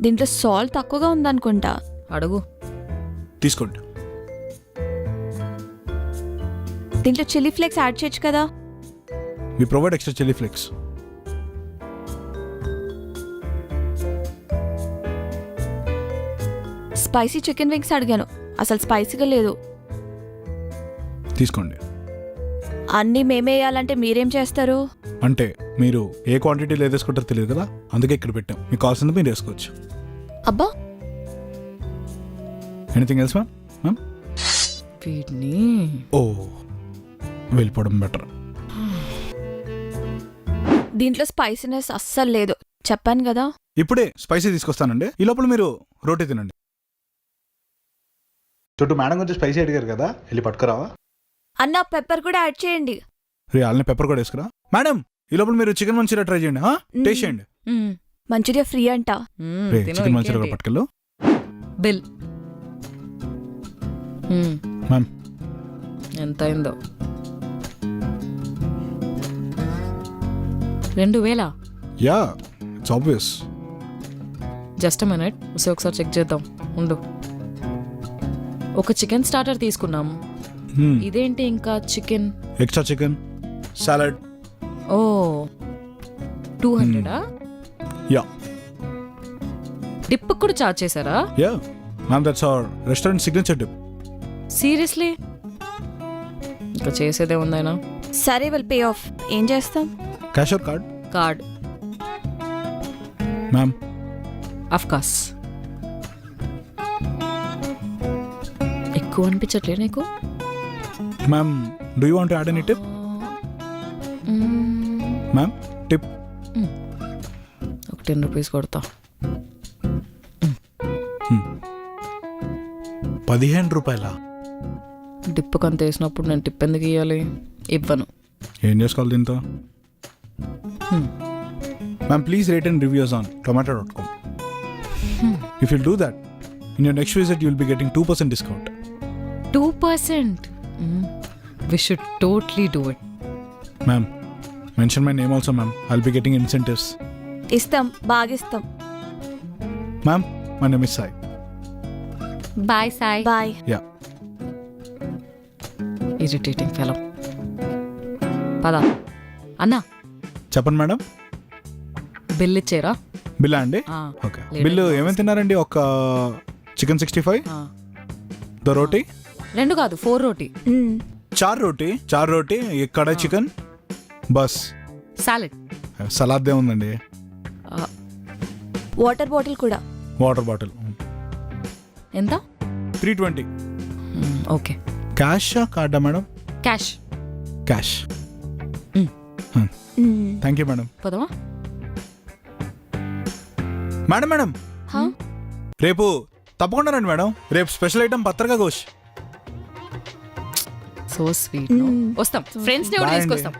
దీంట్లో సాల్ట్ తక్కువగా ఉందనుకుంటా. అడుగు. తీసుకోండి. దీంట్లో చిల్లీ ఫ్లేక్స్ యాడ్ చేయొచ్చు కదా. We provide extra chilli flakes. Spicy chicken wings అడిగాను, అసలు స్పైసీగా లేదు. తీసుకోండి. అన్నీ మేమే వేయాలంటే మీరేం చేస్తారు? అంటే మీరు ఏ క్వాంటిటీలో ఏది వేసుకుంటారో తెలియదు కదా, అందుకే ఇక్కడ పెట్టాం. మీకు కావాల్సింది మీరు వేసుకోవచ్చు. అబ్బా, ఎనీథింగ్ ఎల్స్ మ్యామ్? మ్యామ్ వీటిని ఓ, వెళ్ళిపోవడం బెటర్. దీంట్లో స్పైసీనెస్ అస్సలు లేదు, చెప్పాను కదా. ఇప్పుడే స్పైసీ తీసుకొస్తానండి, ఈ లోపల మీరు రోటీ తినండి. చుట్టూ మేడం కొంచెం స్పైసీ అడిగారు కదా, వెళ్ళి పట్టుకురావా? అన్న పెప్పర్ కూడా యాడ్ చేయండి. రే వాళ్ళని పెప్పర్ కూడా వేసుకురా. మేడం ఈ లోపల మీరు చికెన్ మంచూరియా ట్రై చేయండి, టేస్ట్ చేయండి. మంచూరియా ఫ్రీ అంట. రే చికెన్ మంచూరియా కూడా పట్టుకెళ్ళు. బిల్ మ్యామ్ ఎంత అయిందో? 2000. Yeah, it's obvious. Just minute, ఒకసారి చెక్ చేద్దాం ఉండు. ఒక చికెన్ స్టార్టర్ తీసుకున్నాం. ఇదేంటి ఇంకా chicken? Extra chicken salad. Oh 200. Yeah. Dip కూడా చార్జ్ చేశారా? Yeah ma'am, that's our restaurant signature dip. Seriously? ఇంకా చేసేదే ఉందైనా. సరే, విల్ పే ఆఫ్. ఏం చేస్తాం? Cash or card? Card. Ma'am of course. ఎక్కువ అనిపించట్లే నీకు? Ma'am do you want to add any tip? Ma'am tip ఒక 10 రూపీస్ కొడతా. 15 రూపాయల? డిప్కి అంత వేసినప్పుడు నేను టిప్ ఎందుకు ఇవ్వాలి? ఇవ్వను. ఏం చేసుకోవాలి దీంతో? Ma'am please rate and reviews on tomato.com. If you'll do that, in your next visit you'll be getting 2% discount. 2%? We should totally do it. Ma'am, mention my name also, ma'am. I'll be getting incentives. ఇస్తాం, బాగిస్తాం. Ma'am, my name is Sai. Bye Sai. Bye. Yeah. Irritating fellow. పద అన్నా. చెప్పండి madam. Bill ఇచ్చేరా? బిల్లా అండి? Okay. Bill ఏమేమి తిన్నారండి? ఒక chicken 65, దో రోటీ. 2 కాదు, 4 రోటీ. 4 రోటీ, కడాయి చికెన్, బస్. సాలెడ్. సలాదే ఉందండి. వాటర్ బాటిల్ కూడా. వాటర్ బాటిల్ ఎంత? 320. ఓకే. క్యాషా కార్డా madam? Cash. Cash. Thank you madam. పోదామా? మేడం మేడం రేపు తప్పకుండా రండి మేడం. రేపు స్పెషల్ ఐటమ్ పత్రకా ఘోష్. So sweet. వస్తాం, ఫ్రెండ్స్ ని కూడా తీసుకొస్తాం.